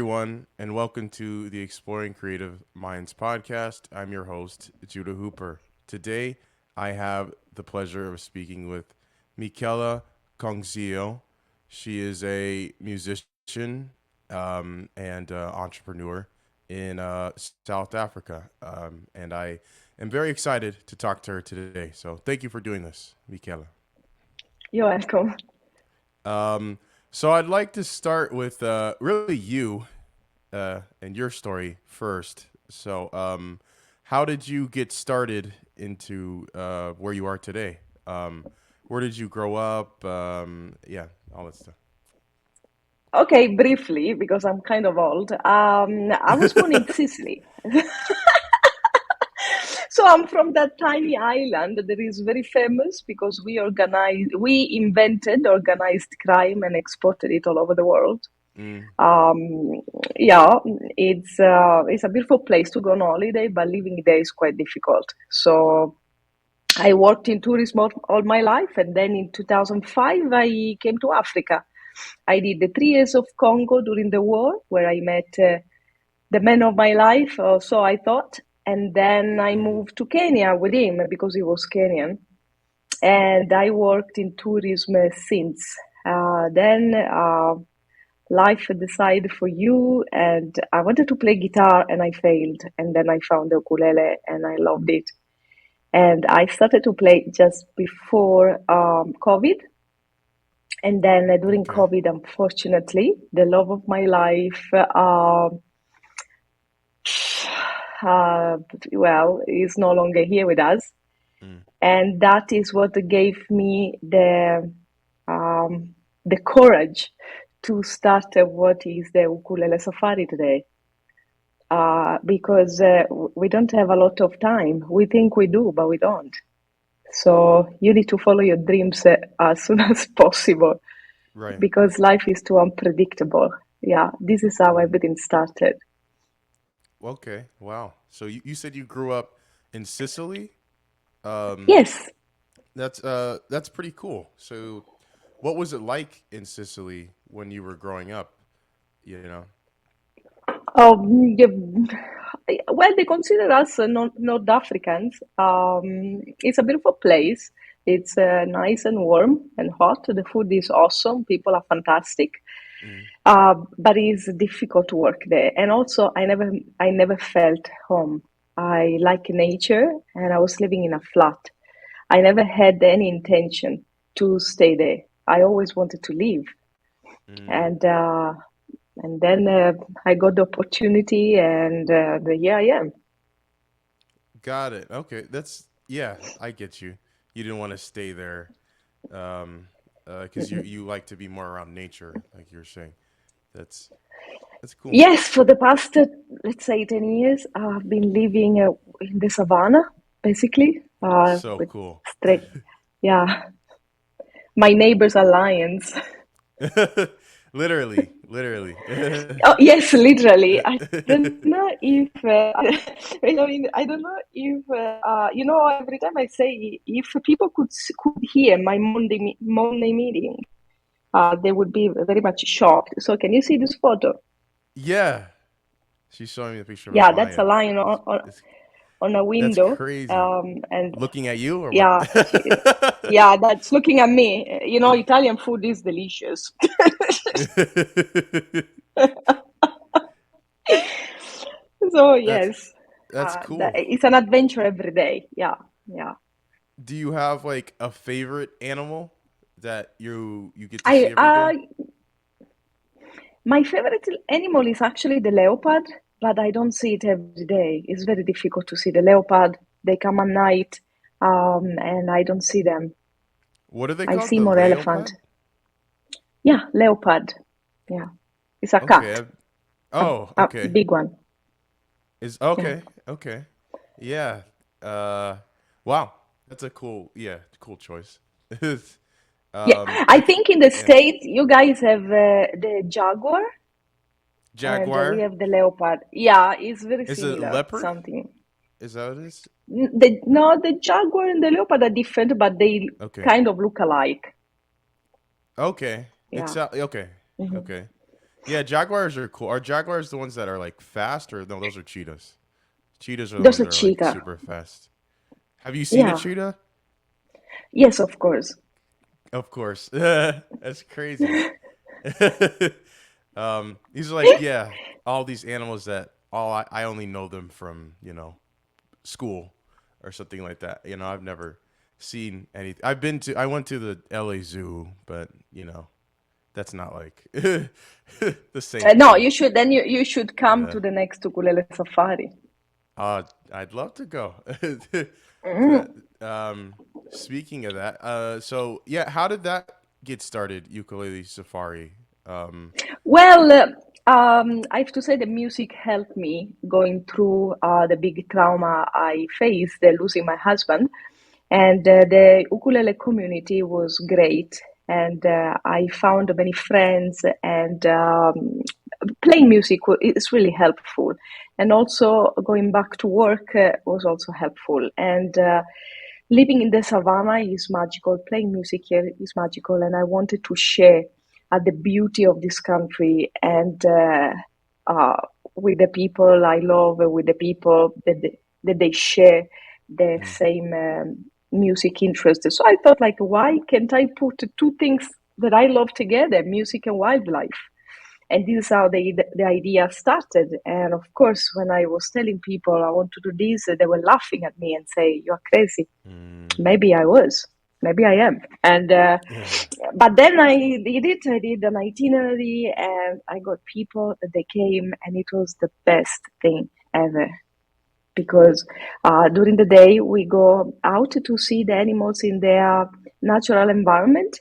everyone, and welcome to the Exploring Creative Minds podcast. I'm your host, Judah Hooper. Today, I have the pleasure of speaking with Michela Consiglio. She is a musician and entrepreneur in South Africa, and I am very excited to talk to her today. So, thank you for doing this, Michela. You're welcome. So I'd like to start with really you and your story first. So, how did you get started into where you are today? Where did you grow up? Yeah, all that stuff. Okay, briefly, because I'm kind of old. I was born in Sicily. So I'm from that tiny island that is very famous because we invented organized crime and exported it all over the world. Mm, Um, yeah, it's a beautiful place to go on holiday, but living there is quite difficult. So I worked in tourism all my life, and then in 2005 I came to Africa. I did the 3 years of Congo during the war, where I met the man of my life, or so I thought. And then I mm, moved to Kenya with him because he was Kenyan. And I worked in tourism since. Then life decided for you, and I wanted to play guitar and I failed. And then I found the ukulele and I loved it. And I started to play just before COVID. And then during okay. COVID, unfortunately, the love of my life, uh, well, is no longer here with us. Mm, And that is what gave me the courage to start what is the Ukulele Safari today. Because we don't have a lot of time. We think we do, but we don't. So you need to follow your dreams as soon as possible right. because life is too unpredictable. Yeah, this is how Mm, everything started. okay. Wow. So you said you grew up in Sicily. Um, Yes. that's pretty cool. So, what was it like in Sicily when you were growing up? You know. Well, they consider us North Africans. It's a beautiful place. It's nice and warm and hot. The food is awesome. People are fantastic. Mm, But it's difficult to work there. And also, I never felt home. I like nature, and I was living in a flat. I never had any intention to stay there. I always wanted to leave, mm. and uh, and then I got the opportunity, and here I am. Got it. Okay, that's yeah. I get you. You didn't want to stay there, um, because you like to be more around nature, like you were saying. That's that's cool. Yes, for the past, let's say, 10 years, I've been living in the savannah, basically, So with cool. straight, yeah, my neighbors are lions. Literally, literally. Oh, yes, literally. I don't know if, I don't know if, every time I say if people could hear my Monday meeting, they would be very much shocked. So, can you see this photo? Yeah, she's showing me a picture of a Yeah, that's a lion. lion It's on a that's window. crazy. And Looking at you or what? yeah, yeah, that's looking at me. Italian food is delicious. So, that's yes, that's cool. it's an adventure every day. Yeah, yeah. Do you have like a favorite animal that you get to see I every day? My favorite animal is actually the leopard, but I don't see it every day. It's very difficult to see the leopard. They come at night, and I don't see them. What are they I called? see The more elephant. leopard? Yeah, leopard. Yeah, it's a Okay. cat, Oh, a okay. big one. Is Yeah, okay. Okay. Yeah. Wow. That's a cool choice. yeah. I I think in the yeah. States, you guys have the jaguar, and we Jaguar have the leopard. Yeah, it's very is a similar. leopard? Something. Is that what it is? No, the jaguar and the leopard are different, but they Okay. kind of look alike. Okay. Yeah. Okay. Mhm. Okay. Yeah, jaguars are cool. Are jaguars the ones that are like fast, or no? Those are cheetahs. Cheetahs are the There's ones a that are like cheetah. super fast. Have you seen a Yeah. cheetah? Yes, of course. Of course. That's crazy. These are like, yeah, all these animals that I only know them from, school or something like that. I've never seen anything. I went to the LA Zoo, but that's not like the same No, thing. you should. Then you should come Yeah. to the next Ukulele Safari. I'd love to go to that. Mm. Speaking of that, so yeah, how did that get started? Ukulele Safari. Um, Well, I have to say the music helped me going through the big trauma I faced, losing my husband. And the ukulele community was great. And I found many friends, and playing music is really helpful. And also going back to work was also helpful. And living in the savannah is magical. Playing music here is magical. And I wanted to share the beauty of this country and uh, with the people I love, with the people that they share the mm, same music interest. So I thought, like, why can't I put two things that I love together, music and wildlife? And this is how the idea started. And of course, when I was telling people I want to do this, they were laughing at me and say, "You're crazy." mm, Maybe I was, maybe I am. And but then I did it. I did an itinerary, and I got people that they came, and it was the best thing ever. Because during the day we go out to see the animals in their natural environment.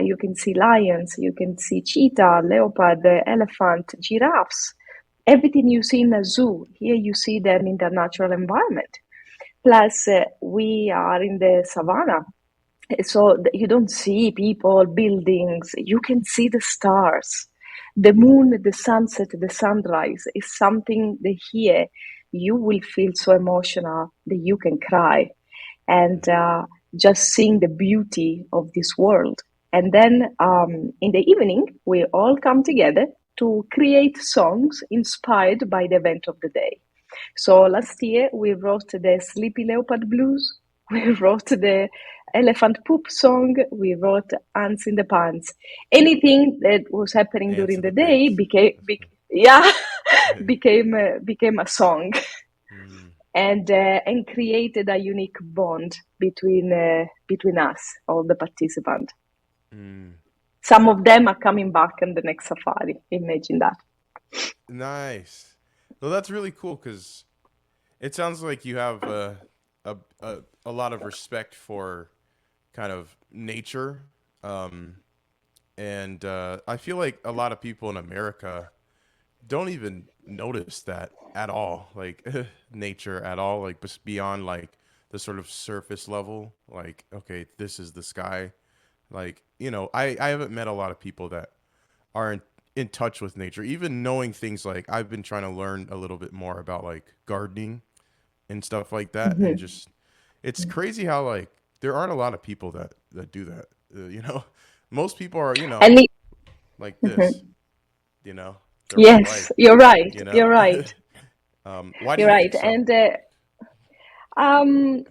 You can see lions, you can see cheetah, leopard, elephant, giraffes. Everything you see in a zoo, here you see them in their natural environment. Plus, we are in the savannah, so you don't see people, buildings, you can see the stars. The moon, the sunset, the sunrise is something that here you will feel so emotional that you can cry. And just seeing the beauty of this world. And then in the evening, we all come together to create songs inspired by the event of the day. So last year we wrote the Sleepy Leopard Blues, we wrote the Elephant Poop song, we wrote Ants in the Pants. Anything that was happening ants during in the the day pants. yeah, became a song, Mm, and created a unique bond between us, all the participants. mm. Some of them are coming back in the next safari. Imagine that. Nice. Well, that's really cool because it sounds like you have a, a a lot of respect for kind of nature, um, and I feel like a lot of people in America don't even notice that at all, like nature at all, like beyond like the sort of surface level. Like, okay, this is the sky. Like, I haven't met a lot of people that are in touch with nature. Even knowing things like I've been trying to learn a little bit more about like gardening and stuff like that, and Mhm. just it's crazy how like there aren't a lot of people that do that. Most people are And it, like this, mhm. their whole Yes, life. you're right. You know, You're right. why do You're you right. think so? And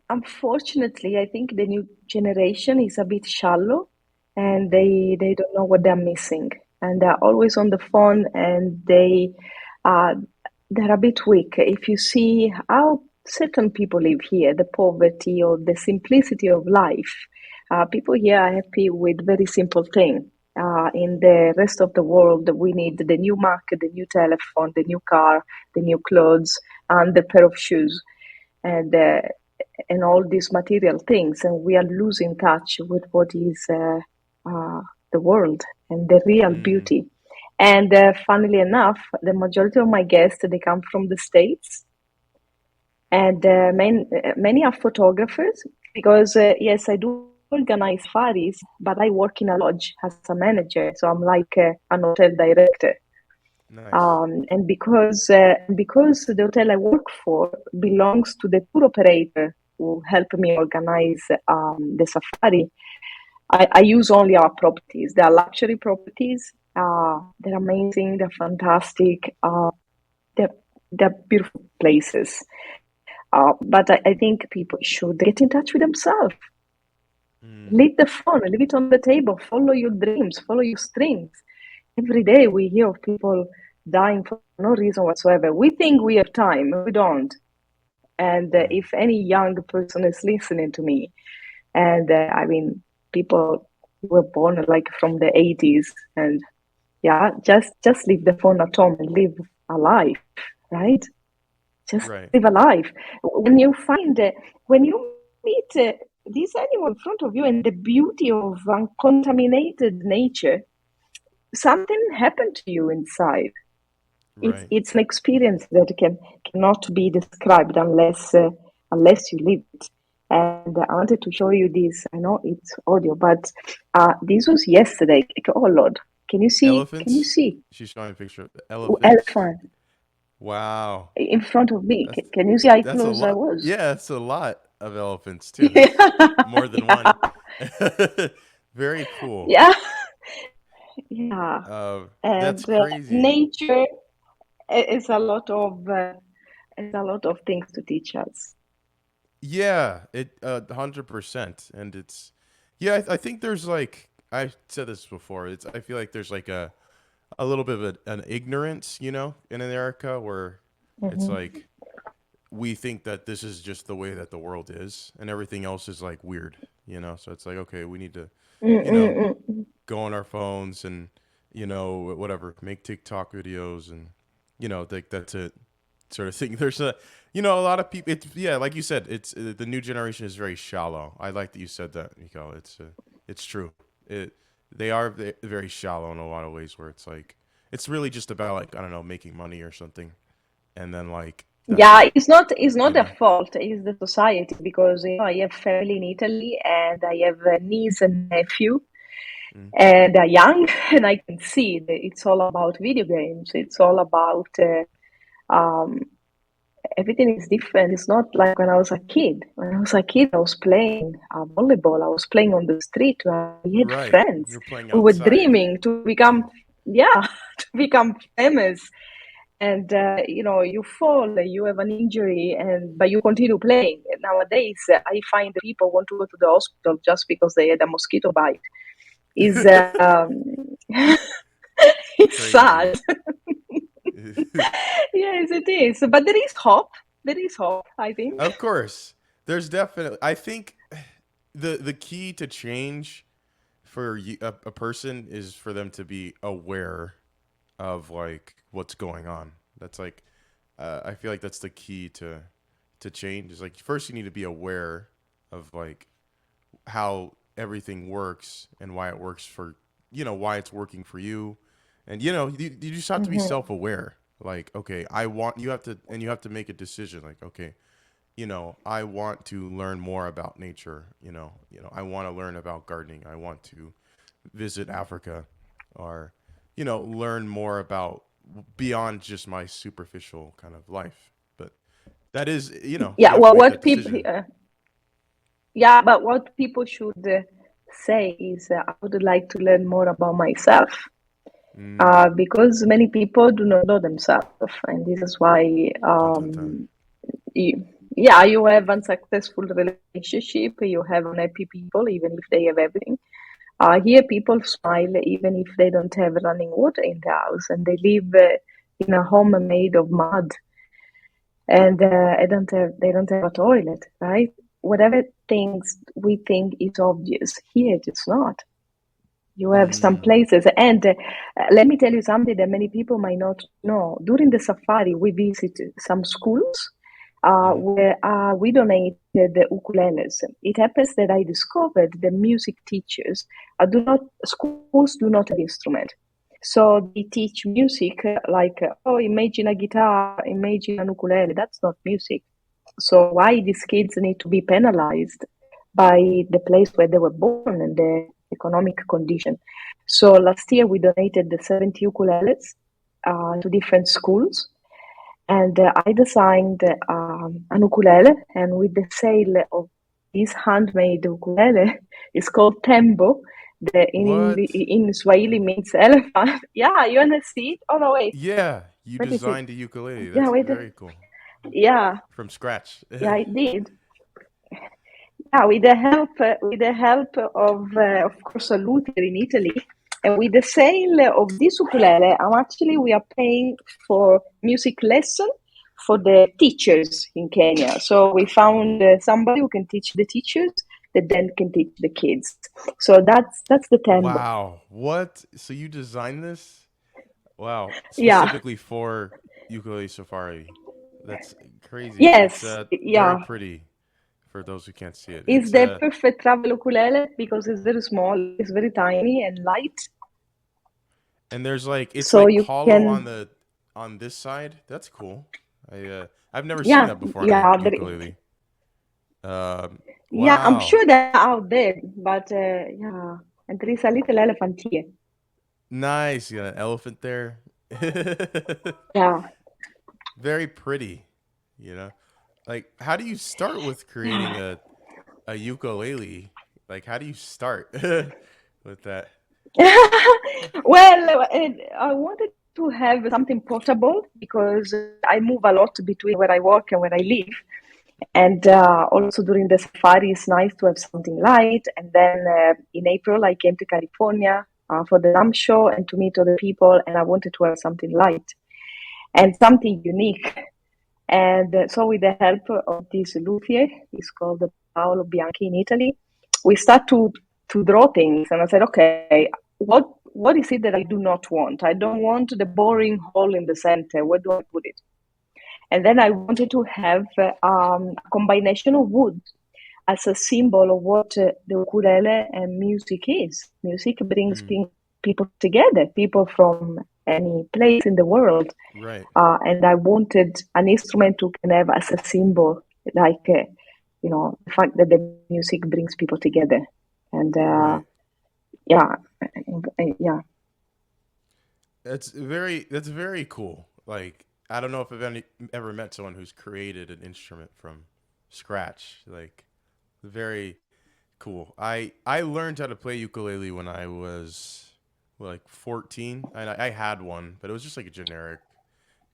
unfortunately, I think the new generation is a bit shallow, and Mm, they don't know what they're missing, and they're always on the phone, and uh, they're a bit weak. If you see how certain people live here, the poverty or the simplicity of life, people here are happy with very simple things. In the rest of the world, we need the new Mac, the new telephone, the new car, the new clothes, and the pair of shoes, and uh, and all these material things, and we are losing touch with what is the world and the real mm, beauty. And funnily enough, the majority of my guests they come from the states, and many are photographers because yes, I do organize safaris, but I work in a lodge as a manager, so I'm like an hotel director. nice. Because the hotel I work for belongs to the tour operator who helped me organize the safari, I use only our properties. They are luxury properties. They're amazing, they're fantastic, they're, they're beautiful places. But I think people should get in touch with themselves. Mm, Leave the phone, leave it on the table, follow your dreams, follow your strings. Every day we hear of people dying for no reason whatsoever. We think we have time, we don't. And mm, if any young person is listening to me, and I mean, people were born like from the 80s, and yeah, just leave the phone at home and live a life, right? Just right. live a life. When you find, when you meet this animal in front of you and the beauty of uncontaminated nature, something happened to you inside. Right. It's an experience that cannot be described unless you live it. And I wanted to show you this. I know it's audio, but this was yesterday. Oh Lord, can you see? Can you Elephants. see? She's showing a picture of elephants. Elephant Wow. in front of me. That's Can you see how that's a close I lot. was? Yeah, that's a lot of elephants too. That's more than one. Yeah, Very cool. yeah, yeah. That's And crazy. nature is a lot of is a lot of things to teach us. Yeah, it 100%, and it's yeah. I think there's like I said this before. It's I feel like there's like a little bit of an ignorance, in America where it's Hmm. like we think that this is just the way that the world is, and everything else is like weird, So it's like okay, we need to, you know, Mm-mm-mm. go on our phones and whatever, make TikTok videos and like that's it sort of thing. There's a lot of people. It's yeah, like you said, it's the new generation is very shallow. I like that you said that, Nico. It's true. It they are very shallow in a lot of ways where it's like it's really just about like I don't know making money or something, and then like that's Yeah, it. it's not You their know. fault, it's the society because I have family in Italy and I have a niece and nephew Mm. and they're young and I can see that it's all about video games. It's all about um, everything is different. It's not like when I was a kid. When I was a kid, I was playing volleyball. I was playing on the street. We had Right. friends. You're playing We were outside. dreaming to become, yeah, to become famous. And you fall, you have an injury, and but you continue playing. Nowadays, I find people want to go to the hospital just because they had a mosquito bite. Is It's Crazy. sad. Yes, it is. But there is hope. There is hope, I think. Of course. There's definitely I think the key to change for a person is for them to be aware of like what's going on. That's like I feel like that's the key to change. Is like first you need to be aware of like how everything works and why it works for why it's working for you, and you just have to be Hmm. self-aware. Like okay, I want you have to make a decision. Like okay, I want to learn more about nature. I want to learn about gardening. I want to visit Africa, or learn more about beyond just my superficial kind of life. But that is, you Yeah, have to well, make that what people, decision. yeah, but what people should say is, I would like to learn more about myself, Mm, because many people do not know themselves, and this is why, dun, dun, dun. yeah, you have unsuccessful relationship, you have unhappy people, even if they have everything. Here, people smile even if they don't have running water in the house, and they live in a home made of mud, and they don't have a toilet, right? Whatever things we think is obvious, here it is not. You have some Mm, places, and let me tell you something that many people might not know. During the safari, we visited some schools mm, where we donated the ukuleles. It happens that I discovered the music teachers do not schools do not have instrument, so they teach music like oh, imagine a guitar, imagine an ukulele. That's not music. So why these kids need to be penalized by the place where they were born and the economic condition? So last year we donated the 70 ukuleles to different schools, and I designed an ukulele, and with the sale of this handmade ukulele, it's called Tembo. The What? in Swahili means elephant. Yeah, you wanna see it? Oh no, wait. Yeah, you Let me see. designed a ukulele. Yeah, That's wait. very cool. Yeah, From scratch. yeah, I did. Yeah, with the help of course, a luthier in Italy, and with the sale of this ukulele, we are paying for music lesson for the teachers in Kenya. So we found somebody who can teach the teachers that then can teach the kids. So that's the tempo. Wow. What? So you designed this? Wow. Yeah. Specifically for Ukulele Safari. That's crazy. It's Yes. very Yeah. pretty for those who can't see it. It's It's the perfect travel ukulele because it's very small, it's very tiny and light. and there's like it's So like you hollow can, on this side. That's cool. I've never seen yeah, that before on a yeah, ukulele. Um yeah, I'm wow. sure they're out there, but yeah, and there is a little elephant here. Nice. You got an elephant there. Yeah, Very pretty, you know? Like how do you start with creating yeah. a ukulele? Like how do you start with that? Well, I wanted to have something portable because I move a lot between where I work and where I live. And also during the safari, it's nice to have something light. And then in April, I came to California for the lamp show and to meet other people. And I wanted to have something light and something unique. And so, with the help of this luthier, he's called Paolo Bianchi in Italy, we start to draw things. And I said, okay, what is it that I do not want? I don't want the boring hole in the center. Where do I put it? And then I wanted to have a combination of wood as a symbol of what the ukulele and music is. Music brings Mm, people together, people from any place in the world. right, And I wanted an instrument to can have as a symbol, like, the fact that the music brings people together. And right. yeah, yeah. That's very cool. Like I don't know if ever met someone who's created an instrument from scratch. Like very cool. I learned how to play ukulele when I was like 14, and I had one, but it was just like a generic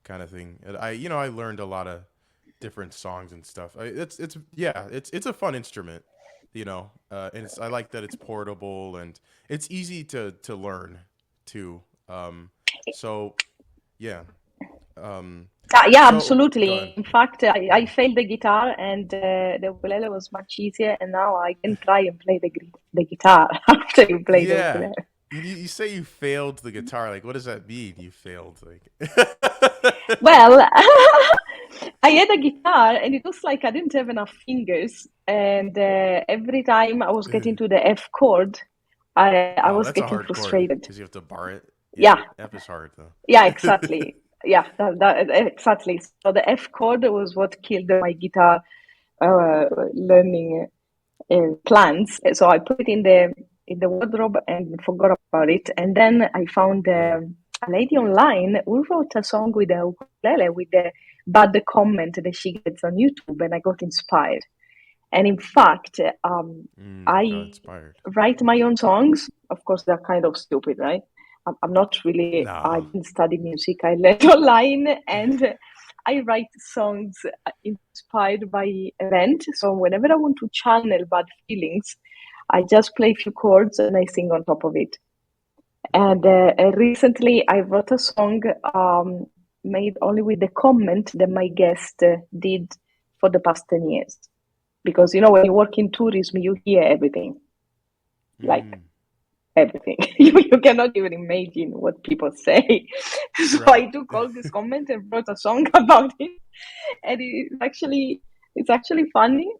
kind of thing. And I learned a lot of different songs and stuff. It's yeah, it's a fun instrument, and I like that it's portable and it's easy to learn too. So yeah, Yeah, so go absolutely. ahead. In fact, I Yeah, failed the guitar, and the ukulele was much easier. And now I can try and play the guitar after you play the yeah. ukulele. You say you failed the guitar. Like, what does that mean? You failed, like. Well, I had a guitar, and it was like I didn't have enough fingers, and every time I was getting to the F chord, I Oh, was that's a getting hard chord frustrated. because you have to bar it. Yeah, Yeah, F is hard though. yeah, exactly. Yeah, exactly. So the F chord was what killed my guitar learning plans. So I put it in the wardrobe and forgot about it. And then I found Yeah. a lady online who wrote a song with the ukulele with the bad comment that she gets on YouTube, and I got inspired. And in fact, Got I inspired. write my own songs. Of course, they're kind of stupid, right? I'm not really, I No. didn't study music. I learned online, and I write songs inspired by event. So whenever I want to channel bad feelings, I just play a few chords and I sing on top of it. And recently I wrote a song made only with the comment that my guest did for the past 10 years. Because, when you work in tourism, you hear everything, like Mm, everything. You cannot even imagine what people say. So right. I took all this comment and wrote a song about it. And it's actually funny.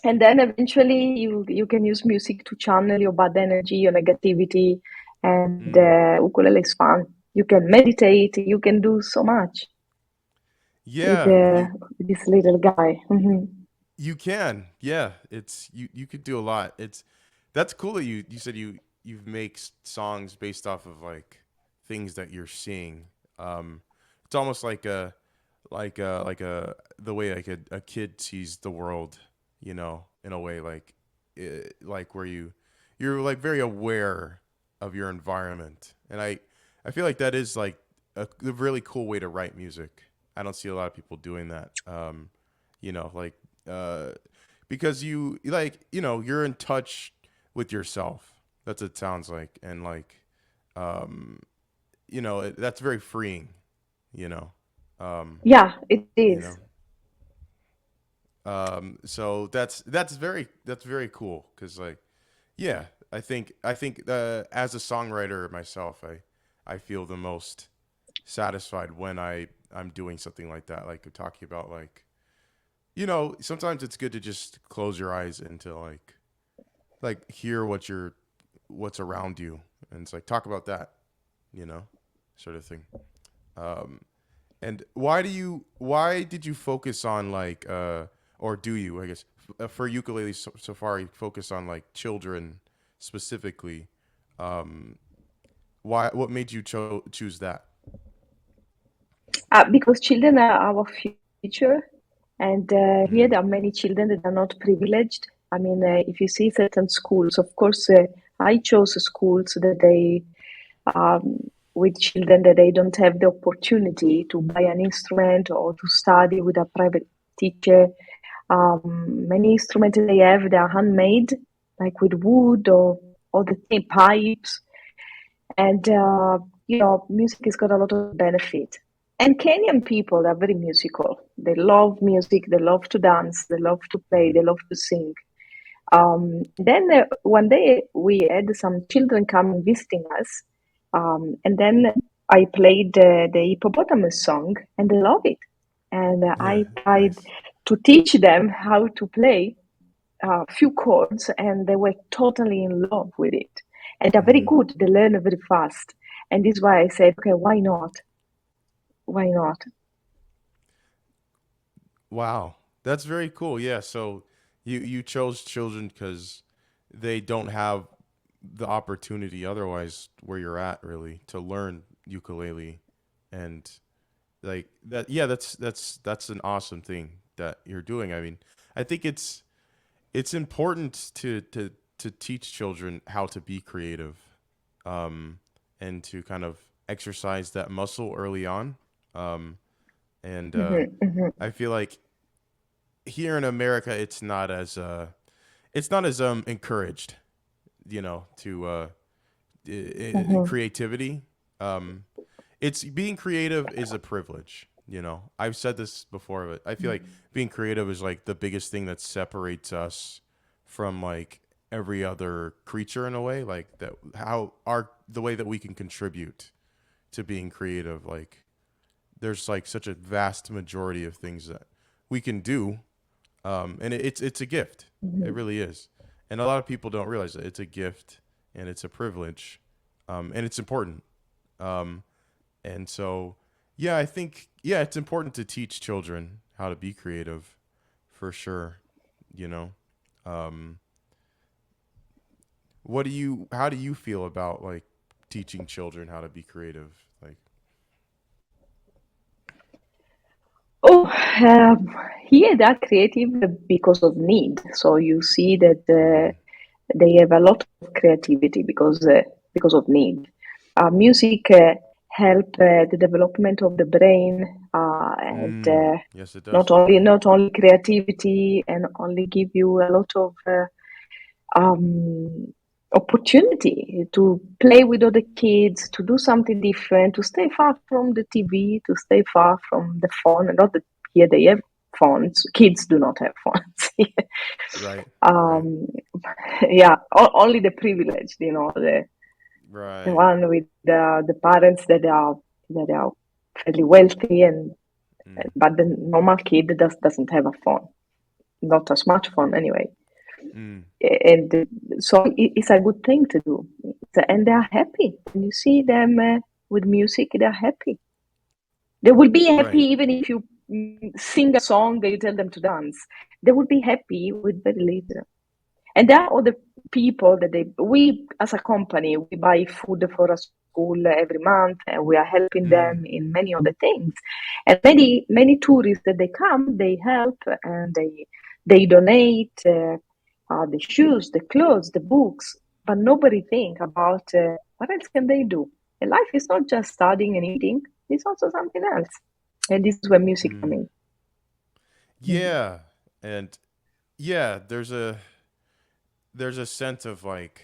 And then eventually you can use music to channel your bad energy, your negativity, and Mm. ukulele is fun. You can meditate. You can do so much with, Yeah, uh, with this little guy. you can. Yeah, you could do a lot. That's cool that you said you make songs based off of like things that you're seeing. It's almost like the way like a kid sees the world, in a way like where you're like very aware of your environment, and I feel like that is like a really cool way to write music. I don't see a lot of people doing that. You know, like uh, because you like you're in touch with yourself. That's what it sounds like, and like um, that's very freeing. You know, um, Yeah, it you is. know. So that's very cool because like yeah, I think as a songwriter myself, I feel the most satisfied when I'm doing something like that, like talking about like sometimes it's good to just close your eyes and to like hear what's around you, and it's like talk about that, you know, sort of thing. Um, and why did you focus on like or do you I guess for ukulele safari focus on like children specifically? Um, why what made you choose that? Because children are our future, and here there are Mm, many children that are not privileged. I mean, if you see certain schools, of course, I chose schools that they with children that they don't have the opportunity to buy an instrument or to study with a private teacher. Many instruments they have, they are handmade, like with wood or the tin pipes. And, music has got a lot of benefit. And Kenyan people are very musical. They love music, they love to dance, they love to play, they love to sing. Then one day we had some children come visiting us, and then I played the hippopotamus song, and they love it. And yeah, I tried nice. to teach them how to play a few chords, and they were totally in love with it. And they're very Hmm. good; they learn very fast. And this is why I said, okay, why not? Why not? Wow, that's very cool. Yeah, so you chose children because they don't have the opportunity otherwise where you're at really to learn ukulele, and like that. Yeah, that's an awesome thing that you're doing. I mean, I think it's important to teach children how to be creative, um, and to kind of exercise that muscle early on. Um, and Hmm, hmm, I feel like here in America, it's not as encouraged, to hmm, creativity. Um, it's being creative is a privilege. You know, I've said this before, but I feel like being creative is like the biggest thing that separates us from like every other creature in a way. Like that, how our the way that we can contribute to being creative. Like there's like such a vast majority of things that we can do, and it's a gift. It hmm. really is, and a lot of people don't realize that it's a gift and it's a privilege, and it's important. Um, and so, yeah, I think it's important to teach children how to be creative, for sure. You know, um, how do you feel about like teaching children how to be creative? Like, Oh, here they are creative because of need. So you see that mm, they have a lot of creativity because of need. Music help the development of the brain, and yes, it does. not only creativity, and only give you a lot of um, opportunity to play with other kids, to do something different, to stay far from the TV, to stay far from the phone. Not that here they have phones. Kids do not have phones. Right, right, um, yeah, only the privileged, the right. one with the parents that are fairly wealthy, and Mm, but the normal kid doesn't have a phone, not a smartphone anyway. mm, And so it's a good thing to do, and they are happy when you see them with music. They are happy. They will be happy right. even if you sing a song and you tell them to dance. They will be happy with very little. And there are other people that we as a company, we buy food for a school every month, and we are helping Mm, them in many other things. And many tourists that they come, they help, and they donate the shoes, the clothes, the books. but nobody think about what else can they do. And life is not just studying and eating; it's also something else. And this is where music comes Mm. in. Mhm. Yeah. And yeah, there's a sense of like,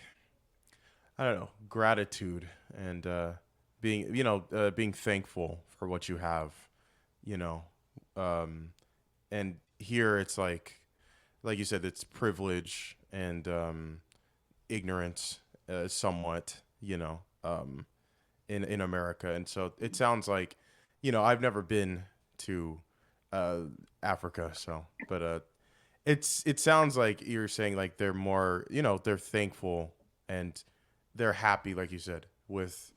I don't know, gratitude and being, being thankful for what you have, you know. Um and here it's like you said, it's privilege and ignorance, somewhat, in America. And so it sounds like, I've never been to uh, Africa, so but it sounds like you're saying like they're more, they're thankful and they're happy, like you said, with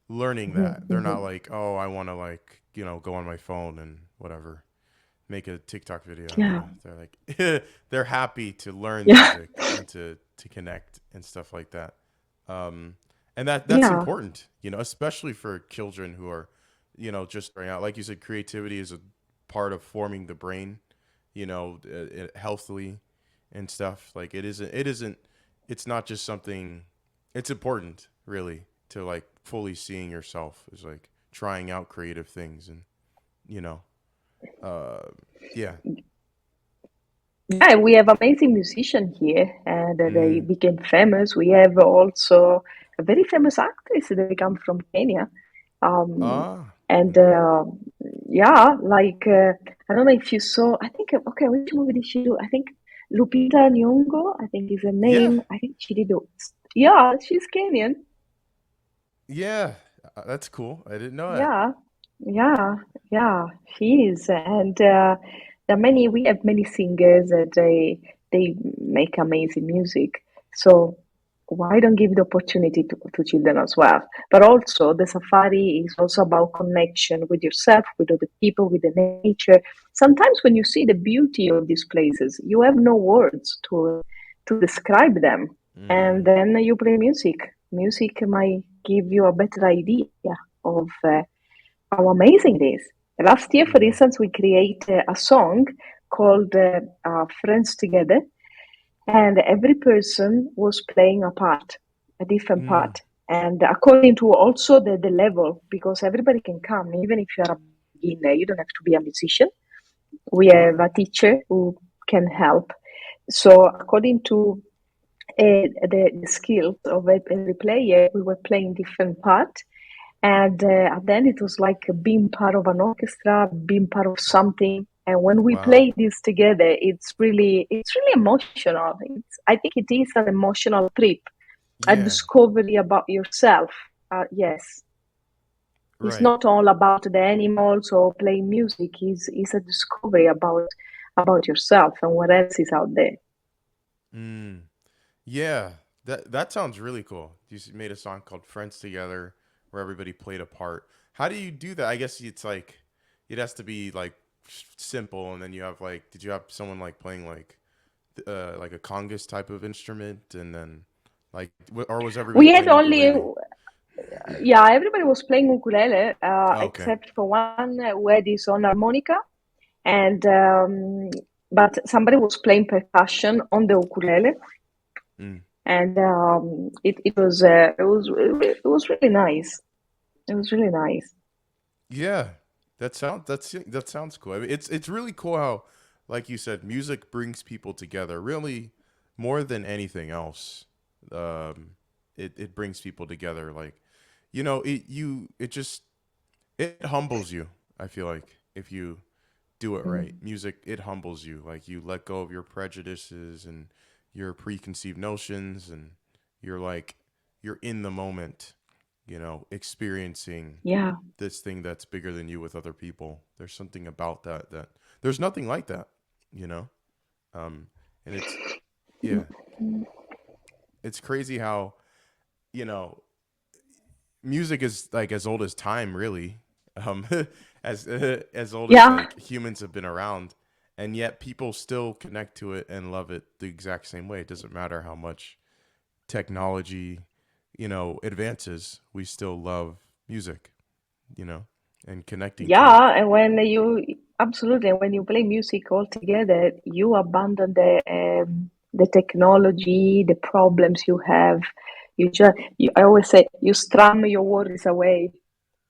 learning Mhm. that. They're not Mhm. like, oh, I want to like, go on my phone and whatever, make a TikTok video. Yeah, They're like they're happy to learn yeah, music and to connect and stuff like that. Um, and that's yeah, important, especially for children who are, just starting out. Like you said, creativity is a part of forming the brain, healthily and stuff. Like it isn't, it's not just something. It's important, really, to like fully seeing yourself as like trying out creative things and you know, uh, yeah. yeah. We have amazing musicians here, and they Mm. became famous. We have also a very famous actress that come from Kenya. Um, Ah, and okay. yeah, like I don't know if you saw. I think okay, which movie did she do? I think Lupita Nyong'o. I think is her Yeah, name. I think she did. Yeah, she's Kenyan. yeah. That's cool. I didn't know that. Yeah, yeah, yeah, she is. And there are many, we have many singers that they make amazing music. So why don't give the opportunity to children as well? But also the safari is also about connection with yourself, with other people, with the nature. Sometimes when you see the beauty of these places, you have no words to describe them. And Mm, then you play music. Music might give you a better idea of how amazing it is. Last year, for mm, instance, we created a song called Friends Together, and every person was playing a part, a different mm. part. And according to also the level, because everybody can come, even if you are a beginner, you don't have to be a musician. We have Ah, a teacher who can help. So, according to the skills of every player, we were playing different parts. And then it was like being part of an orchestra, being part of something. And when we wow. play this together, it's really emotional. I think it is an emotional trip, a Yeah, discovery about yourself. Yes, it's right. not all about the animals or playing music. It's a discovery about yourself and what else is out there. Mm. Yeah, that sounds really cool. Made a song called "Friends Together," where everybody played a part. How do you do that? I guess it's like it has to be like simple, and then you have like, did you have someone like playing like a congas type of instrument, and then like, or was everybody We had playing only ukulele? Yeah, everybody was playing ukulele Okay. except for one who had his own harmonica, and but somebody was playing percussion on the ukulele, Mm. and it was really nice. It was really nice. Yeah, that sounds cool. I mean, it's really cool how, like you said, music brings people together. Really, more than anything else, um, it brings people together. Like, it humbles you. I feel like if you do it right, Mm. music, it humbles you. Like you let go of your prejudices and your preconceived notions, and you're like you're in the moment, experiencing Yeah, this thing that's bigger than you with other people. There's something about that there's nothing like that, you know. Um, and yeah, it's crazy how you know music is like as old as time, really. Um, as old as yeah, like humans have been around, and yet people still connect to it and love it the exact same way. It doesn't matter how much technology, advances. We still love music, and connecting to it. yeah. And when you absolutely when you play music all together, you abandon the technology, the problems you have. I always say, you strum your worries away.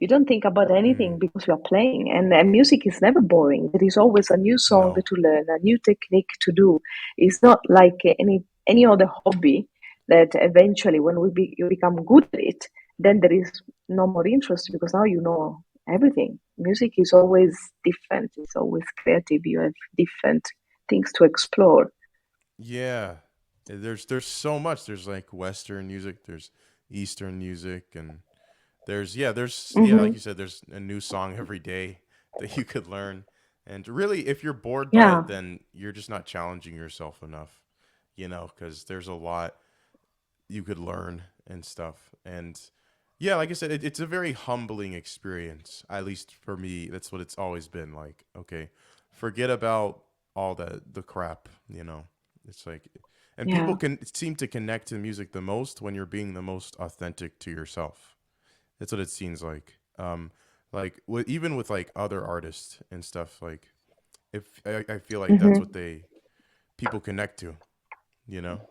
You don't think about anything Mm, because you are playing. And music is never boring. There is always a new song no. to learn, a new technique to do. It's not like any other hobby that eventually, when you become good at it, then there is no more interest because now you know everything. Music is always different. It's always creative. You have different things to explore. Yeah. There's so much. There's like Western music, there's Eastern music, and there's like Hmm. you said, there's a new song every day that you could learn. And really, if you're bored by Yeah. it, then you're just not challenging yourself enough, because there's a lot you could learn and stuff. And yeah, like I said, it's a very humbling experience. At least for me, that's what it's always been like. Okay, forget about all the crap. It's like, and people Yeah. can seem to connect to music the most when you're being the most authentic to yourself. That's what it seems like. Like even with like other artists and stuff. Like if I feel like that's what Hmm. they people connect to. You know.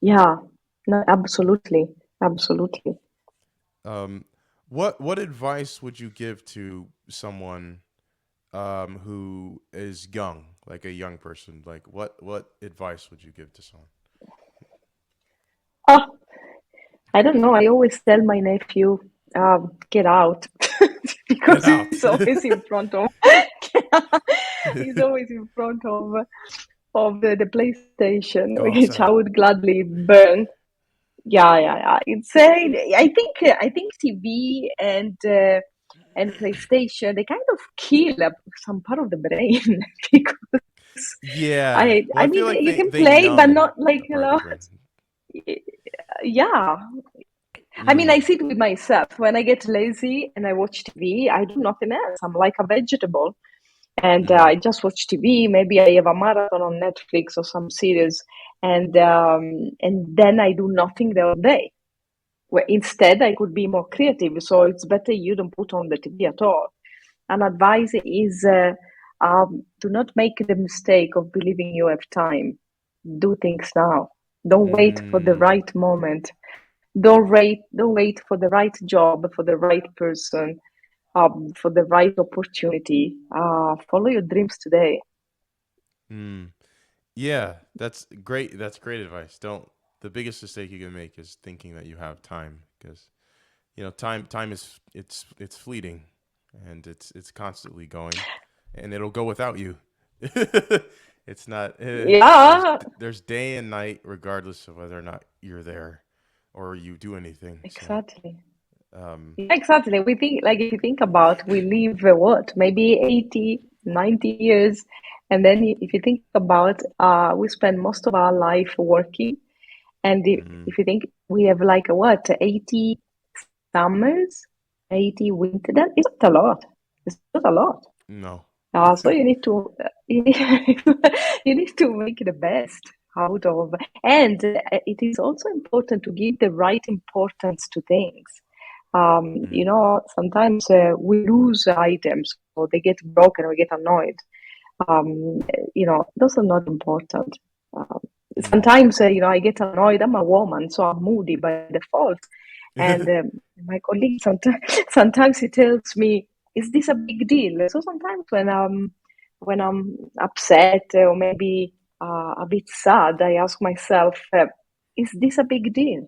Yeah. No, absolutely. Absolutely. Um, what advice would you give to someone who is young, like a young person? Like what advice would you give to someone? Oh, I don't know. I always tell my nephew, get out, Get because out. he's always in front of he's always in front of the PlayStation, Go which I outside. would gladly burn. Yeah, yeah, yeah. I think TV and PlayStation, they kind of kill some part of the brain because Yeah. I Well, I feel mean, like you they can they play, but numb not like a part of the brain. yeah. I mean, I Mm. sit with myself. When I get lazy and I watch TV, I do nothing else. I'm like a vegetable. And Mm. I just watch TV. Maybe I have a marathon on Netflix or some series, and then I do nothing the whole day. Where instead I could be more creative. So it's better you don't put on the TV at all. An advice is do not make the mistake of believing you have time. Do things now. Don't wait for the Mm. right moment. Don't wait for the right job, for the right person, for the right opportunity. Follow your dreams today. Mm. Yeah, that's great. That's great advice. Don't The biggest mistake you can make is thinking that you have time, because time is it's fleeting, and it's constantly going, and it'll go without you. It's not Yeah, there's day and night regardless of whether or not you're there or you do anything. So exactly. um Yeah, exactly. We think, like, if you think about, we live what, maybe 80, 90 years. And then if you think about, we spend most of our life working. And mhm. if you think we have like what, 80 summers, 80 winter, that is not a lot. It's not a lot. No. So you need to you need to make the best out of, and it is also important to give the right importance to things. Mm, Sometimes we lose items or they get broken or we get annoyed. Those are not important. Um, mm. Sometimes, I get annoyed. I'm a woman, so I'm moody by default. And my colleague sometimes he tells me, "Is this a big deal?" So sometimes when I'm upset or maybe a bit sad, I ask myself, "Is this a big deal?"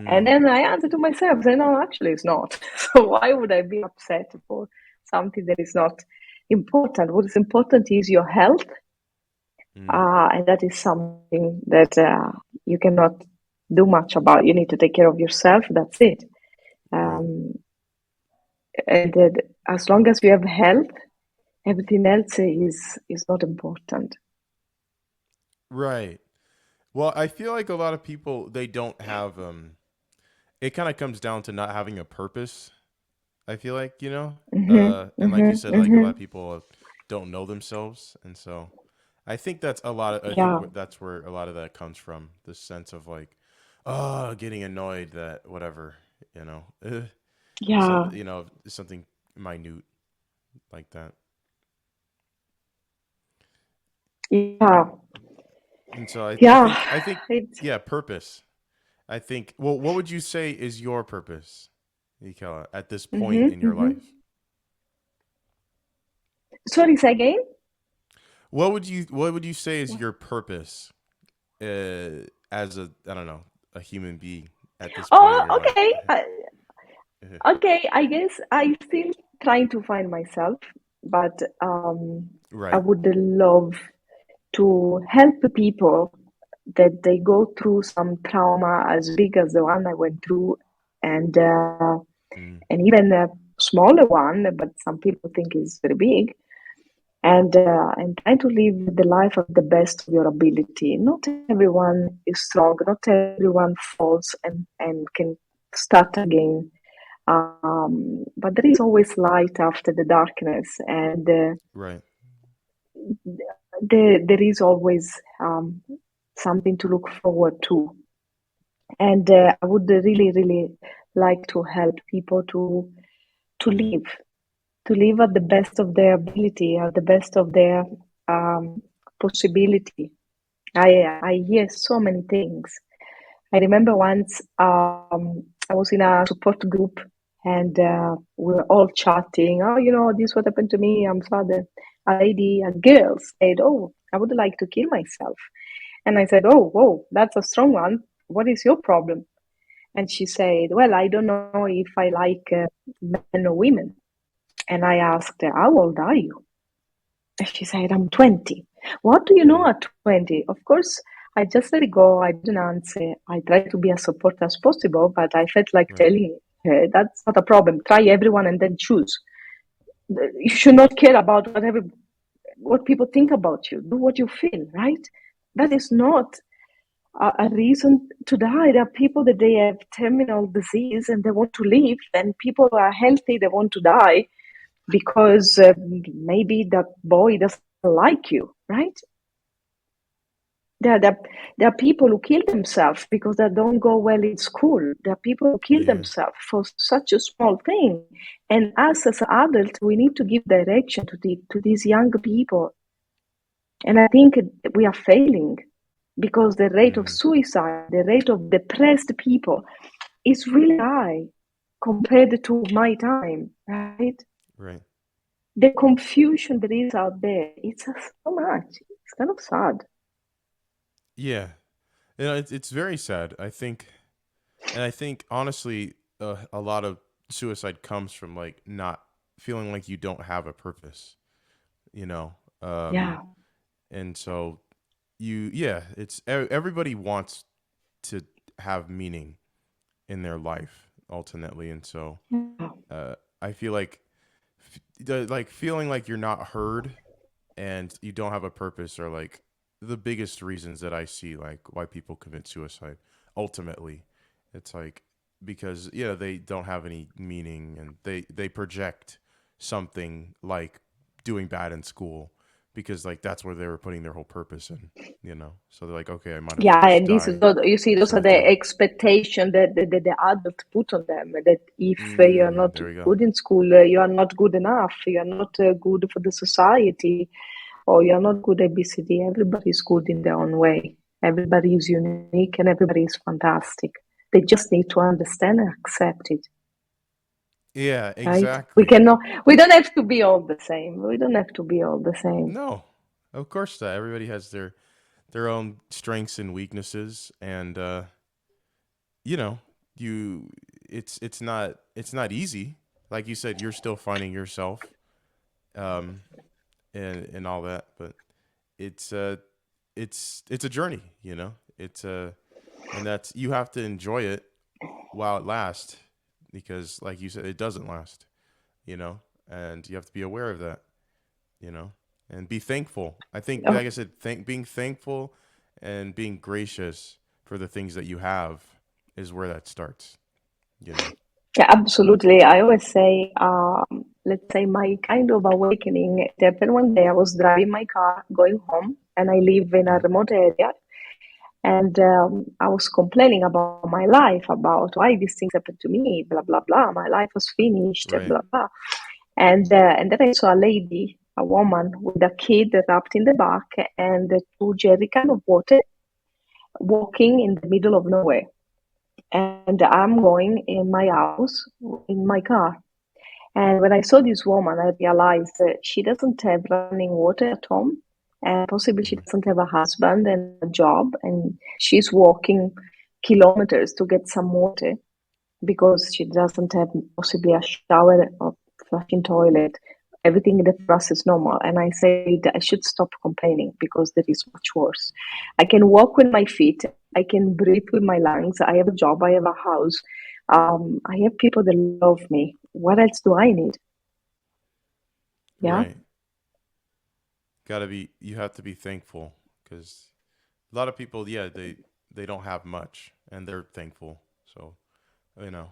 And Mm, then I answer to myself, say, "No, actually, it's not." So why would I be upset for something that is not important? What is important is your health, mm, and that is something that you cannot do much about. You need to take care of yourself. That's it. right. Um, and as long as you have health, everything else is not important. Right. Well, I feel like a lot of people, they don't have it kind of comes down to not having a purpose. I feel like, and like you said, like a lot of people don't know themselves, and so I think that's a lot of I think Yeah, that's where a lot of that comes from, this sense of like, getting annoyed that whatever, you know. yeah, Something minute like that. yeah. And so I Yeah, think I think it's yeah, purpose. I think. Well, what would you say is your purpose, Michela, at this point in your hmm. life? Sorry, say again. What would you say is your purpose as a I don't know a human being at this point in Oh, your life? okay. Okay, I guess I still trying to find myself, but I Right. would love to help people that they go through some trauma as big as the one I went through, and Mm, and even a smaller one, but some people think is very big. And trying to live the life of the best of your ability. Not everyone is strong. Not everyone falls and can start again. But there is always light after the darkness, and right. there is always something to look forward to. And I would really, really like to help people Mm, to live at the best of their ability, at the best of their um, possibility. I hear so many things. I remember once I was in a support group and we were all chatting. Oh, this what happened to me. I'm sad. A lady, a girl said, "Oh, I would like to kill myself." And I said, "Oh, whoa, that's a strong one. What is your problem?" And she said, "Well, I don't know if I like men or women." And I asked her, "How old are you?" And she said, "I'm 20." What do you know mm, at 20? Of course, I just let it go. I didn't answer. I tried to be as supportive as possible, but I felt like right. telling her that's not a problem. Try everyone and then choose. You should not care about what people think about you. Do what you feel, right? That is not a reason to die. There are people that they have terminal disease and they want to live, and people who are healthy, they want to die because maybe that boy doesn't like you, right? There, there, there are people who kill themselves because they don't go well in school. There are people who kill Yeah. themselves for such a small thing. And us as adults, we need to give direction to these young people. And I think we are failing because the rate of Mm, suicide, the rate of depressed people is really high compared to my time, right? right. The confusion there is out there, it's so much. It's kind of sad. Yeah. It's very sad. I think honestly, a lot of suicide comes from like not feeling like you don't have a purpose. You know. Yeah. And so yeah, everybody wants to have meaning in their life ultimately, and so Yeah. I feel like like feeling like you're not heard and you don't have a purpose are like the biggest reasons that I see like why people commit suicide. Ultimately, it's like because yeah they don't have any meaning and they project something like doing bad in school because like that's where they were putting their whole purpose in, you know. So they're like, okay, I might as well Yeah, just and this is die, what you see, those sort are of the thing. expectation that the adult put on them, that if you're not There we go. good in school, you are not good enough, you are not good for the society, or you're not good at ABCD. Everybody's good in their own way. Everybody is unique and everybody is fantastic. They just need to understand and accept it, Yeah, right? We exactly. cannot, we don't have to be all the same. We don't have to be all the same. No, of course not. Everybody has their own strengths and weaknesses, and you know, you it's not easy. Like you said, you're still finding yourself, um, and all that, but it's it's a journey, you know. It's and that's you have to enjoy it while it lasts, because like you said, it doesn't last, you know, and you have to be aware of that, you know, and be thankful. I think, Oh, like I said, being thankful and being gracious for the things that you have is where that starts, you know. yeah, absolutely. I always say, let's say my kind of awakening it happened one day. I was driving my car going home, and I live in a Mm, remote area. And I was complaining about my life, about why these things happened to me, blah, blah, blah. My life was finished, right. blah, blah. And then I saw a lady. a woman with a kid wrapped in the back and two jerry can of water walking in the middle of nowhere. And I'm going in my house in my car. And when I saw this woman, I realized that she doesn't have running water at home, and possibly she Mhm. doesn't have a husband and a job, and she's walking kilometers to get some water because she doesn't have possibly a shower or flushing toilet. Everything that for us is normal. And I said I should stop complaining because there is much worse. I can walk with my feet. I can breathe with my lungs. I have a job. I have a house. I have people that love me. What else do I need? Yeah. Right. You have to be thankful because a lot of people, yeah, they don't have much and they're thankful. So, you know,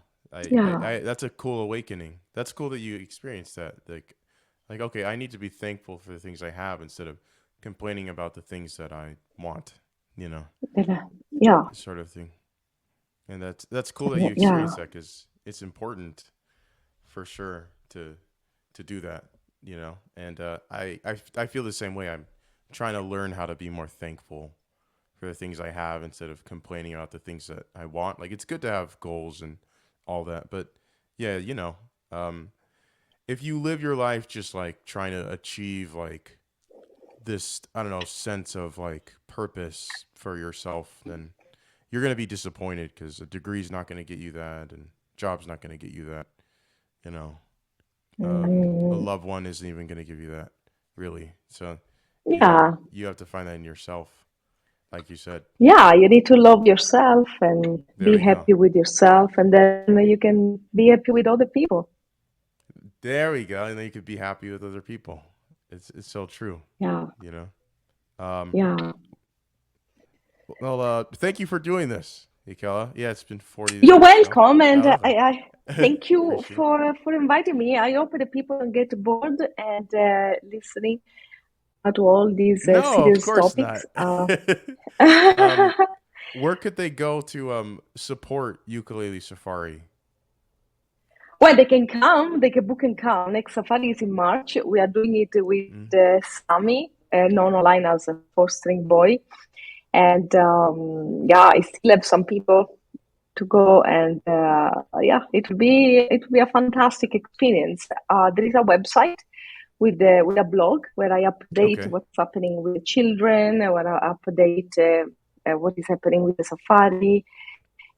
Yeah. that's a cool awakening. That's cool that you experienced that. Like, okay, I need to be thankful for the things I have instead of complaining about the things that I want, you know, Yeah. sort of thing. And that's cool that you Yeah. experienced that because it's important for sure to do that, you know. And I feel the same way. I'm trying to learn how to be more thankful for the things I have instead of complaining about the things that I want. Like it's good to have goals and all that, but yeah, um, if you live your life just like trying to achieve like this, I don't know, sense of like purpose for yourself, then you're gonna be disappointed because a degree's not gonna get you that, and job's not gonna get you that. You know, a Mm, loved one isn't even gonna give you that, really. So, yeah. you have to find that in yourself, like you said. Yeah. You need to love yourself and There be we go. happy with yourself, and then you can be happy with other people. There we go. And then you could be happy with other people. It's so true. Yeah. You know. Um, Yeah. well, thank you for doing this, Michaela. Yeah, it's been 40 You're minutes, so welcome, I and love I it. thank you Appreciate it. for inviting me. I hope the people don't get bored and listening to all these No, of serious course topics. not. um, where could they go to support Ukulele Safari? Well, they can come, they can book and come. Next safari is in March. We are doing it with Mm, Sami, known online as a four-string boy. And yeah, I still have some people to go, and yeah, it will be a fantastic experience. There is a website with a blog where I update okay. what's happening with the children, where I update what is happening with the safari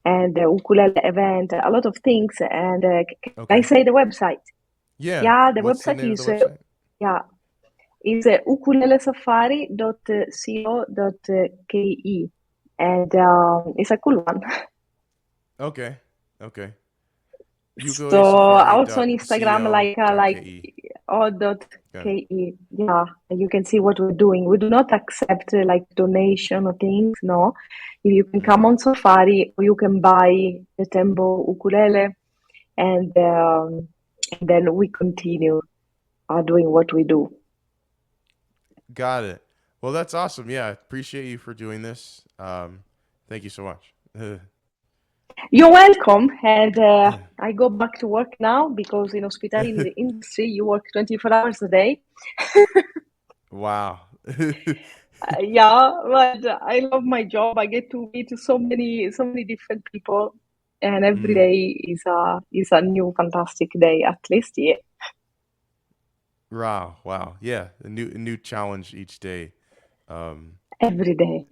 and the ukulele event, a lot of things. And can I Okay. say the website? Yeah. Yeah, the What's the website name of the is website? yeah is ukulelesafari.co.ke, and it's a cool one. Okay. Okay. So also on Instagram, like ukulelesafari.co.ke. o dot Got it. ke. Yeah, you can see what we're doing. We do not accept like donation or things. No, you can Mm. come on Safari, or you can buy the tempo ukulele, and then we continue doing what we do. Got it. Well, that's awesome. Yeah, I appreciate you for doing this. Thank you so much. You're welcome, and I go back to work now because in hospitality industry you work 24 hours a day. Wow. Yeah, but I love my job. I get to meet so many different people, and every Mm. day is a new fantastic day. At least, yeah, Wow. Wow. Yeah. A new challenge each day. Um, every day.